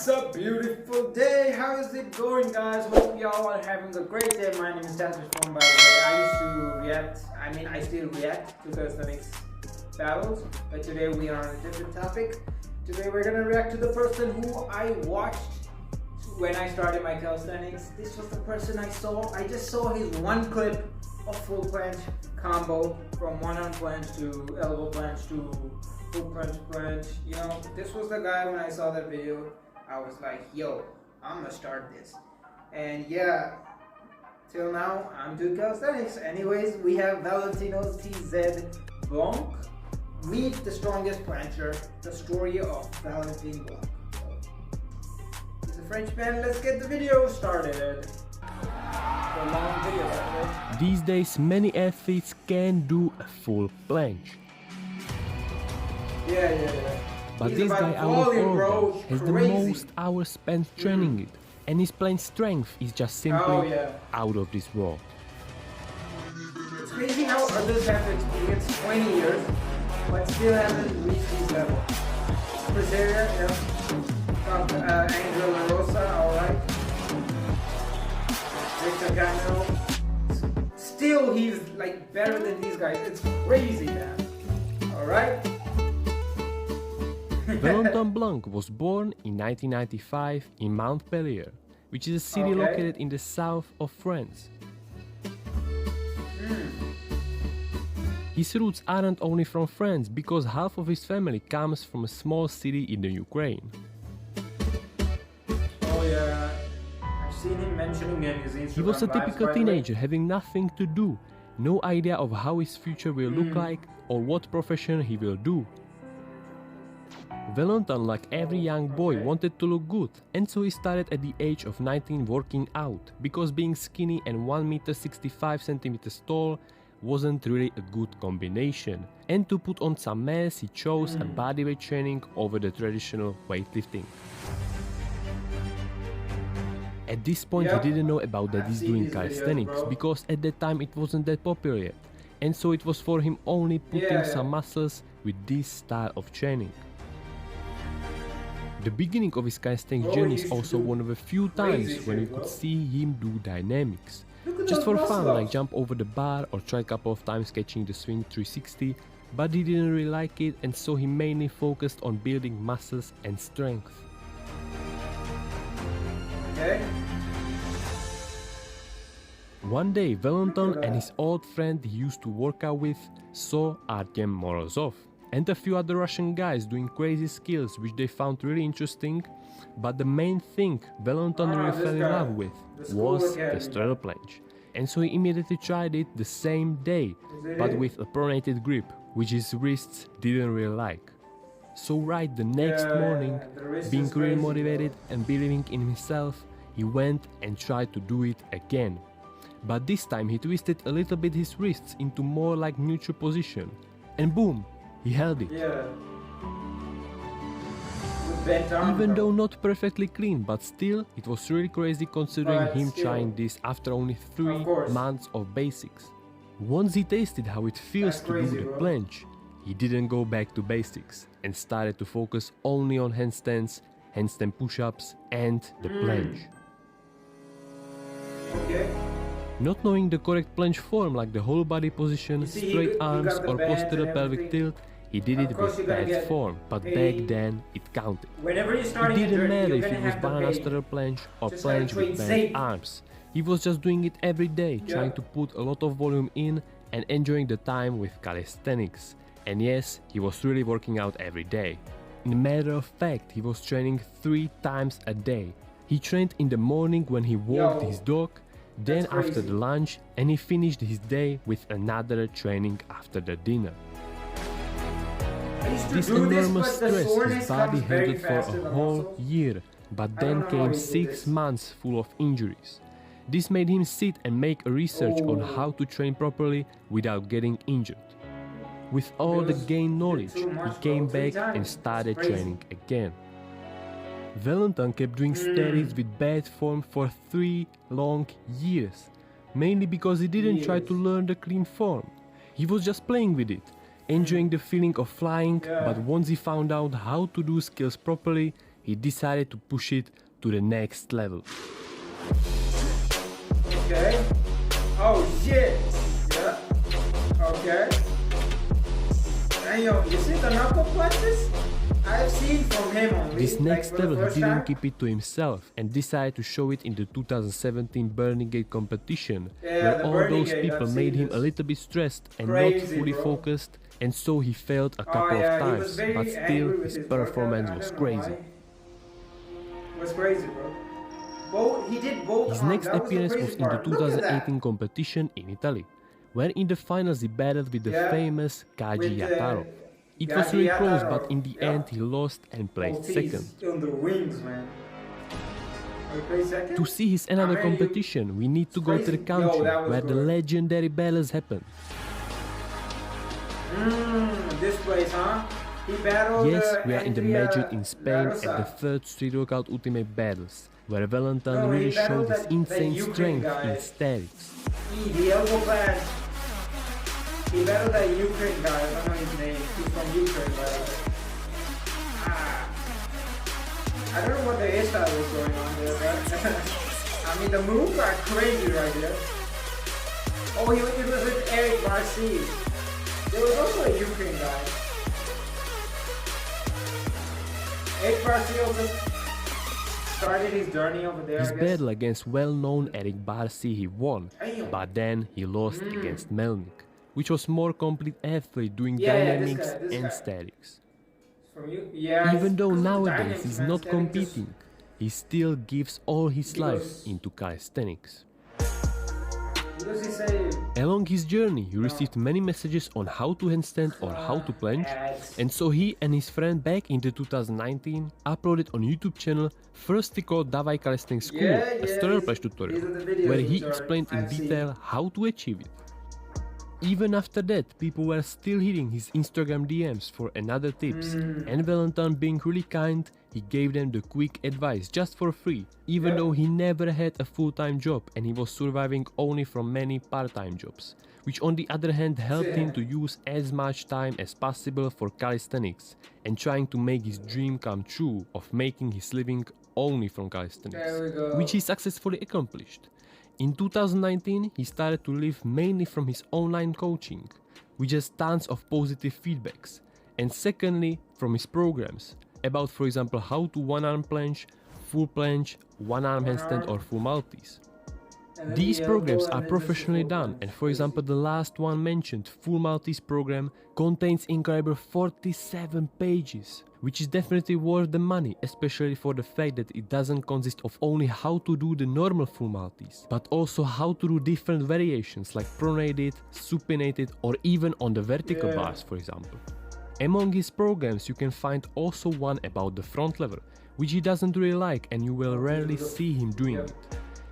It's a beautiful day. How is it going, guys? Hope y'all are having a great day. My name is Tazveerform, by the way. I still react to calisthenics battles, but today we are on a different topic. Today we're gonna react to the person who I watched when I started my calisthenics. This was the person I saw. I just saw his one clip of full planche combo, from one arm planche to elbow planche to full planche. You know, this was the guy. When I saw that video, I was like, yo, I'm gonna start this. And yeah, till now I'm doing calisthenics. Anyways, we have Valentino's TZ Blanc-Meet, the strongest plancher, the story of Valentin Blanc. So, he's a Frenchman. Let's get the video started. A long video, right? These days, many athletes can do a full planche. Yeah. But He's this guy out of all of them has the most hours spent training it, and his planche strength is just simply out of this world. It's crazy how others have experienced 20 years, but still haven't reached this level. Chrisheria, Angel La Rosa, alright. Still, he's like better than these guys. It's crazy, man. Alright? Valentin Blanc was born in 1995 in Montpellier, which is a city located in the south of France. His roots aren't only from France, because half of his family comes from a small city in the Ukraine. Oh yeah, I've seen him mentioning in his Instagram. He was a typical lives, teenager having nothing to do, no idea of how his future will look like or what profession he will do. Valentin, like every young boy, wanted to look good, and so he started at the age of 19 working out, because being skinny and 1 meter 65 centimeters tall wasn't really a good combination, and to put on some mass he chose a bodyweight training over the traditional weightlifting. At this point he didn't know about that he's doing calisthenics, because at that time it wasn't that popular yet, and so it was for him only putting some muscles with this style of training. The beginning of his calisthenics journey is also one of the few times when we could see him do dynamics. Just for fun, like jump over the bar or try a couple of times catching the swing 360, but he didn't really like it, and so he mainly focused on building muscles and strength. One day, Valentin and his old friend he used to work out with saw Artem Morozov and a few other Russian guys doing crazy skills which they found really interesting, but the main thing Valentin really fell in love with was the straddle planche, and so he immediately tried it the same day, but with a pronated grip, which his wrists didn't really like. So right the next morning, being really motivated and believing in himself, he went and tried to do it again. But this time he twisted a little bit his wrists into more like neutral position, and boom! He held it. Even though not perfectly clean, but still, it was really crazy considering him trying this after only 3 months of basics. Once he tasted how it feels to do the planche, he didn't go back to basics and started to focus only on handstands, handstand push-ups and the planche. Not knowing the correct planche form, like the whole body position, straight arms or posterior pelvic tilt, he did it with bad form, but back then it counted. It didn't matter if it was banana straddle planche or planche with bad arms. He was just doing it every day, trying to put a lot of volume in and enjoying the time with calisthenics. And yes, he was really working out every day. In a matter of fact, he was training 3 times a day. He trained in the morning when he walked his dog, then after the lunch, and he finished his day with another training after the dinner. This enormous stress his body handled for a whole year, but then came 6 months full of injuries. This made him sit and make a research on how to train properly without getting injured. With all the gained knowledge, he came back and started training again. Valentin kept doing statics with bad form for 3 long years, mainly because he didn't try to learn the clean form. He was just playing with it, enjoying the feeling of flying, but once he found out how to do skills properly, he decided to push it to the next level. Okay. Oh shit. Yeah. Okay. And yo, you see the knuckle punches? I've seen from him only. This next like, level he didn't time. keep it to himself and decided to show it in the 2017 Burning Gate competition, where all those people made him a little bit stressed and not fully focused, and so he failed a couple of times, but still his performance was crazy. Was crazy, bro. He did both. His next appearance was in the 2018 competition in Italy, where in the finals he battled with the famous Kaji Yataro. It was really close, but in the end he lost and placed second. On the wings, man. To see his another competition, we need to go to the country where the legendary battles happen. This place, huh? He battled. Yes, we are in the Madrid in Spain at the third Street Workout Ultimate Battles, where Valentin really showed his insane strength in statics. The elbow clash. He battled that Ukraine guy, I don't know his name, he's from Ukraine, by the way. I don't know what the hairstyle was going on there, but I mean the moves are crazy right here. Oh, it was with Eric Marcy. There was also a Ukraine guy. Eric Marcy also started his journey over there. His battle against well-known Eric Barcy he won, but then he lost against Melnik, which was more complete athlete doing dynamics and statics. Even though nowadays he's not competing, he still gives all his life into calisthenics. Along his journey, he received many messages on how to handstand or how to planche, and so he and his friend back in 2019 uploaded on YouTube channel firstly called W.E.L.C.O.M.E Calisthenics School, a sterile planche tutorial, where he explained in detail how to achieve it. Even after that, people were still hitting his Instagram DMs for another tips, and Valentin being really kind, he gave them the quick advice just for free, even though he never had a full-time job and he was surviving only from many part-time jobs, which on the other hand helped him to use as much time as possible for calisthenics and trying to make his dream come true of making his living only from calisthenics, which he successfully accomplished. In 2019, he started to live mainly from his online coaching, which has tons of positive feedbacks, and secondly, from his programs, about for example how to one-arm planche, full planche, one-arm handstand or full multis. These programs are professionally done, and for example the last one mentioned, full multis program, contains incredible 47 pages, which is definitely worth the money, especially for the fact that it doesn't consist of only how to do the normal full multis, but also how to do different variations like pronated, supinated or even on the vertical bars for example. Among his programs you can find also one about the front lever, which he doesn't really like and you will rarely see him doing it.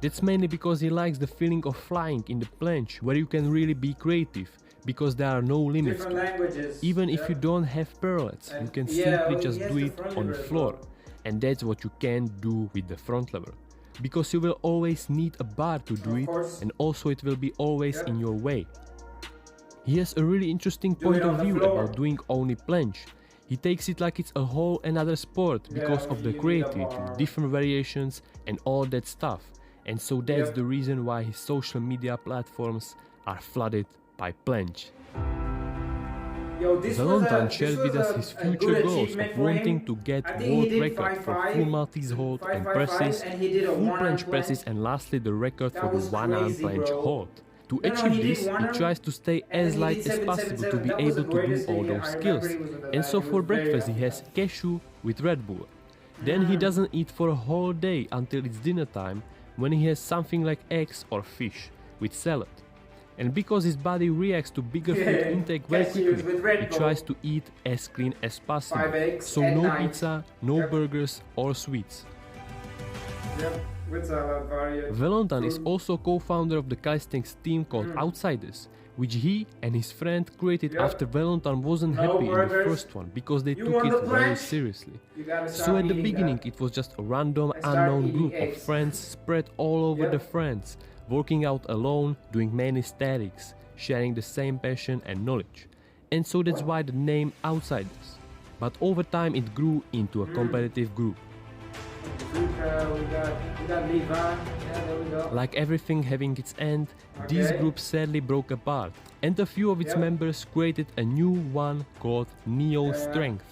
That's mainly because he likes the feeling of flying in the planche, where you can really be creative, because there are no limits to it. Even if you don't have parallels, you can simply just do it on the floor, and that's what you can do with the front lever, because you will always need a bar to do it, and also it will be always in your way. He has a really interesting point of view about doing only planche. He takes it like it's a whole another sport because of the creativity, different variations and all that stuff. And so that's the reason why his social media platforms are flooded by planche. Valentin shared with us his future goals of wanting to get world record for full multis hold and presses, full planche presses and lastly the record for the one-arm planche hold. To achieve this, he tries to stay as light as possible to be able to do all those skills. And so for breakfast he has cashew with Red Bull. Then he doesn't eat for a whole day until it's dinner time, when he has something like eggs or fish with salad. And because his body reacts to bigger food intake very quickly, he tries to eat as clean as possible. So no pizza, no burgers or sweets. Valentin is also co-founder of the calisthenics team called Outsiders, which he and his friend created after Valentin wasn't happy in the first one because they took it very seriously. So at the beginning it was just a random unknown group of friends spread all over the France, working out alone, doing many statics, sharing the same passion and knowledge. And so that's why the name Outsiders. But over time it grew into a competitive group. we got Levan. Yeah, there we go. Like everything having its end, this group sadly broke apart, and a few of its members created a new one called Neo Strength.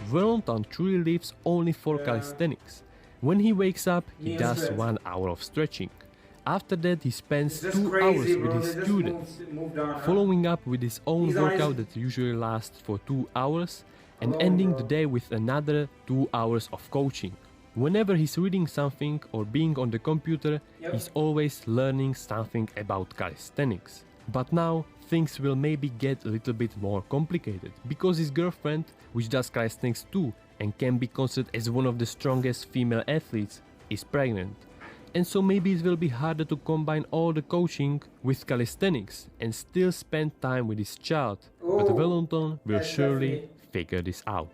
Valentin truly lives only for calisthenics. When he wakes up, he does 1 hour of stretching. After that, he spends 2 hours with his students, following up with his own workout that usually lasts for 2 hours, and ending the day with another 2 hours of coaching. Whenever he's reading something or being on the computer, he's always learning something about calisthenics. But now, things will maybe get a little bit more complicated, because his girlfriend, which does calisthenics too and can be considered as one of the strongest female athletes, is pregnant. And so maybe it will be harder to combine all the coaching with calisthenics and still spend time with his child. But Valentin will surely figure this out.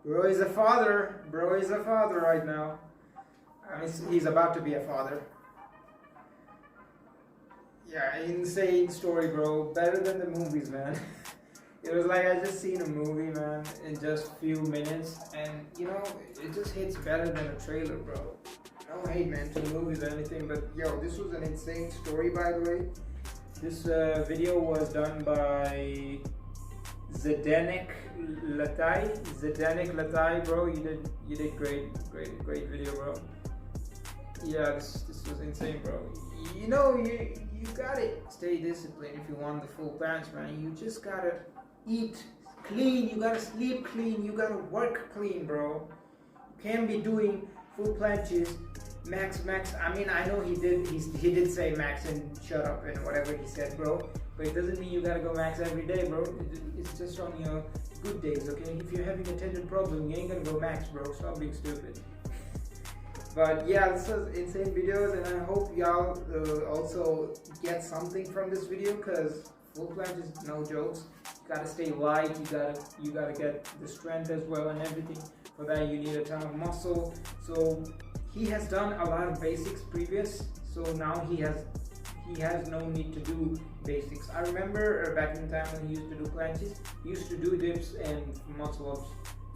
Bro is a father. Bro is a father right now. I mean, he's about to be a father. Yeah, insane story, bro. Better than the movies, man. It was like I just seen a movie, man, in just few minutes, and you know, it just hits better than a trailer, bro. No hate, man, to movies or anything, but yo, this was an insane story, by the way. This video was done by Zdenek Latai, bro. You did great video, bro. Yeah, this was insane, bro. You know, you gotta stay disciplined if you want the full planche, man. You just gotta eat clean, you gotta sleep clean, you gotta work clean, bro. You can't be doing full planches, max. I mean, I know he did say max and shut up and whatever he said, bro. But it doesn't mean you gotta go max every day, bro. It's just on your good days, okay? If you're having a tendon problem, you ain't gonna go max, bro. Stop being stupid. But yeah, this was insane videos, and I hope y'all also get something from this video, because full planche is no jokes. You gotta stay light, you gotta get the strength as well and everything. For that you need a ton of muscle. So he has done a lot of basics previous, so now he has no need to do basics. I remember back in time when he used to do planches, he used to do dips and muscle ups.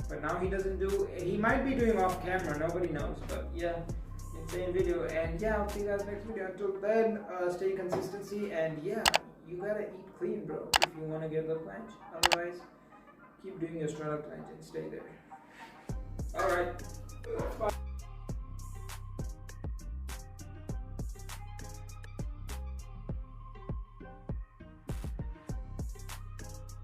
But now he doesn't do, he might be doing off camera, nobody knows, but yeah, insane video. And yeah, I'll see you guys next video. Until then, stay consistency, and yeah, you gotta eat clean, bro, if you wanna get the planche. Otherwise, keep doing your straddle planche and stay there. Alright, bye.